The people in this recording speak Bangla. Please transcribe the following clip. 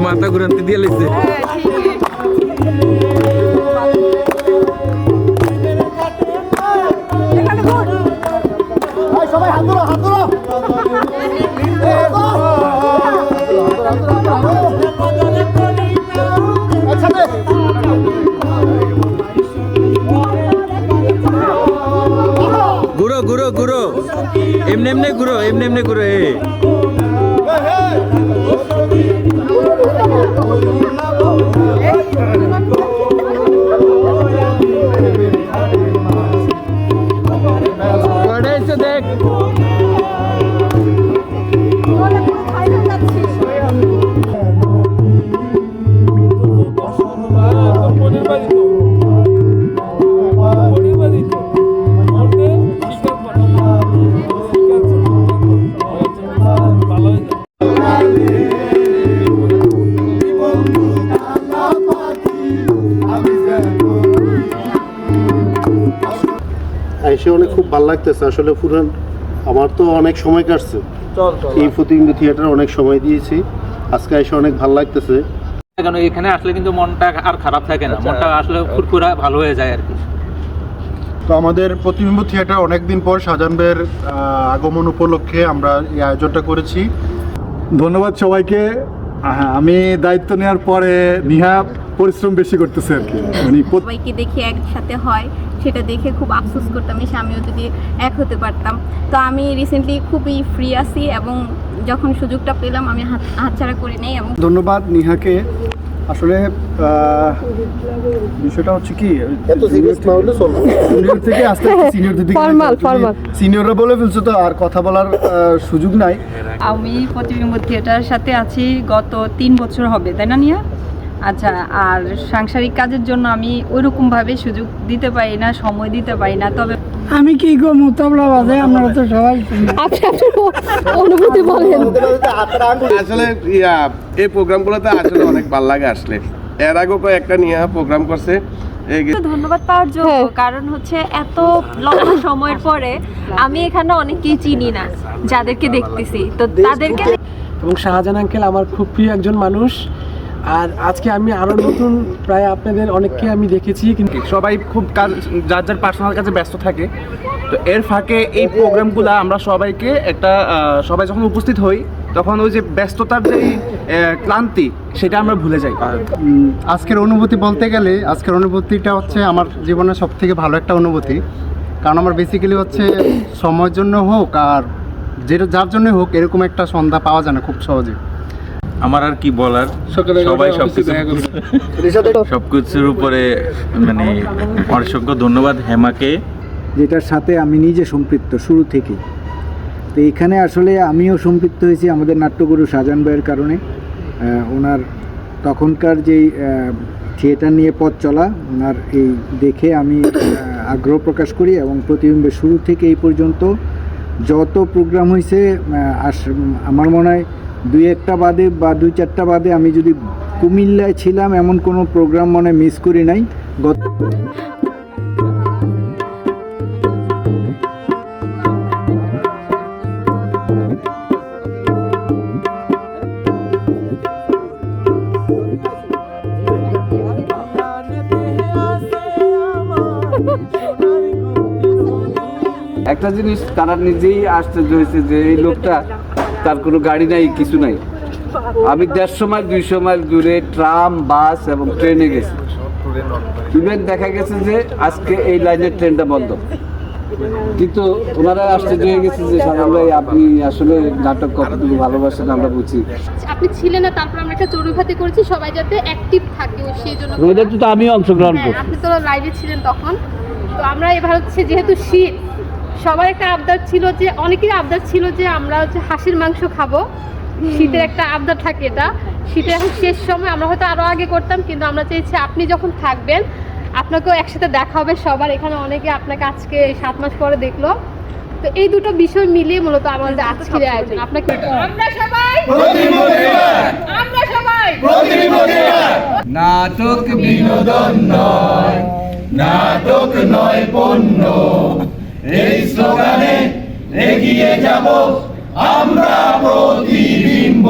মাথা ঘুরাতে দিয়ে লেগেছে। সবাই হাত ধরো, হাত ধরো। ঘুরো ঘুরো ঘুরো, এমনি এমনি ঘুরো, এমনি এমনি ঘুরো। দেখ এসে অনেক খুব ভালো লাগতেছে আসলে। পুরান আমার তো অনেক সময় কাটছে এই প্রতিবিম্ব থিয়েটারে, অনেক সময় দিয়েছি। আজকে এসে অনেক ভালো লাগতেছে। কেন এখানে আসলে কিন্তু মনটা আর খারাপ থাকে না, মনটা আসলে ফুরফুরা ভালো হয়ে যায় আর কি। তো আমাদের প্রতিবিম্ব থিয়েটার অনেকদিন পর শাহজাহান ভাইয়ের আগমন উপলক্ষে আমরা এই আয়োজনটা করেছি। ধন্যবাদ সবাইকে। আমি দায়িত্ব নেওয়ার পরে নিহা পরিশ্রম বেশি করতেছে আর কি, মানে সবাইকে দেখে একসাথে হয় সেটা দেখে খুব আফসোস করতাম যে আমিও যদি এক হতে পারতাম। তো আমি রিসেন্টলি খুবই ফ্রি আছি এবং যখন সুযোগটা পেলাম আমি হাতছাড়া করে নেই। এবং ধন্যবাদ নিহাকে। আসলে বিষয়টা হচ্ছে কি, জুনিয়র থেকে আস্তে আস্তে সিনিয়র দিকে, সিনিয়ররা বলে ফেলছে তো আর কথা বলার সুযোগ নাই। আমি প্রতিবিম্ব থিয়েটারের সাথে আছি গত 3 বছর হবে, তাই না নিয়া? আচ্ছা, আর সাংসারিক কাজের জন্য আমি ওইরকমভাবে সুযোগ দিতে পারি না, সময় দিতে পারি না। তবে আমি কি গো মোতাবলা বাজে, আপনারা তো সবাই অনুভূতি বলেন। আসলে এই প্রোগ্রামগুলোতে আসলে অনেক ভালো লাগে আসলে। এর আগেও একটা নিয়ে প্রোগ্রাম করছে। ধন্যবাদ পাওয়ার জন্য, কারণ হচ্ছে এত লম্বা সময়ের পরে আমি এখানে অনেকেই চিনি না, যাদেরকে দেখতেছি তো তাদেরকে। এবং শাহজাহান আঙ্কেল আমার খুব প্রিয় একজন মানুষ। আর আজকে আমি আরো নতুন প্রায় আপনাদের অনেককে আমি দেখেছি, কিন্তু সবাই খুব কাজ যার যার পার্সোনাল কাজে ব্যস্ত থাকে। তো এর ফাঁকে এই প্রোগ্রামগুলো আমরা সবাইকে সবাই যখন উপস্থিত হই তখন ওই যে ব্যস্ততার যে ক্লান্তি সেটা আমরা ভুলে যাই। আজকের অনুভূতি বলতে গেলে, আজকের অনুভূতিটা হচ্ছে আমার জীবনের সব থেকে ভালো একটা অনুভূতি। কারণ আমার বেসিক্যালি হচ্ছে সময়ের জন্য হোক আর যার জন্য হোক, এরকম একটা সন্ধ্যা পাওয়া যায় না খুব সহজে। আমার আর কি বলার, সবাই সবকিছুর উপরে মানে অসংখ্য ধন্যবাদ হেমাকে, যেটার সাথে আমি নিজে সম্পৃক্ত শুরু থেকে। তো এখানে আসলে আমিও সম্পৃক্ত হয়েছি আমাদের নাট্যগুরু শাহজাহান ভাইয়ের কারণে। ওনার তখনকার যেই থিয়েটার নিয়ে পথ চলা, ওনার এই দেখে আমি আগ্রহ প্রকাশ করি। এবং প্রতিবিম্বের শুরু থেকে এই পর্যন্ত যত প্রোগ্রাম হয়েছে, আমার মনে হয় 2-1টা বাদে বা 2-4টা বাদে আমি যদি কুমিল্লায় ছিলাম এমন কোনো প্রোগ্রাম মনে মিস করি নাই। একটা জিনিস তারা নিজেই আশ্চর্য হয়েছে যে এই লোকটা, তার কোনো গাড়ি নাই, কিছু নাই। আমি 150 মাইল 200 মাইল দূরে ট্রাম, বাস এবং ট্রেনে গেছি। ইভেন দেখা গেছে যে আজকে এই লাইনের ট্রেনটা বন্ধ, কিন্তু ওনারা আশ্চর্য হয়ে গেছে যে শাহজাহান ভাই আপনি আসলে নাটক কতটুকু ভালোবাসেন আমরা বুঝি। আপনি ছিলেন না, তারপর আমরা একটা চড়ুইভাতি করেছি সবাই যাতে অ্যাক্টিভ থাকে, সেই জন্য ওইটাতে তো আমিও অংশগ্রহণ করছি। আপনি তো লাইভে ছিলেন তখন। তো আমরা এবার হচ্ছে যেহেতু শীত, সবার একটা আবদার ছিল যে, অনেকেরই আবদার ছিল যে আমরা হচ্ছে হাঁসের মাংস খাবো। শীতের একটা আবদার থাকে, এটা শীতের এখন শেষ সময়, আমরা হয়তো আরো আগে করতাম, কিন্তু আমরা চেয়েছি আপনি যখন থাকবেন আপনাকেও একসাথে দেখা হবে সবার। এখানে অনেকে আপনাকে আজকে 7 মাস পরে দেখলো, তো এই দুটো বিষয় মিলিয়ে মূলত আমাদের আজকের আয়োজন। আপনাকে নাটক বিনোদন নয়, নাটক নয় পণ্য, এই স্লোগানে এগিয়ে যাব আমরা প্রতিবিম্ব।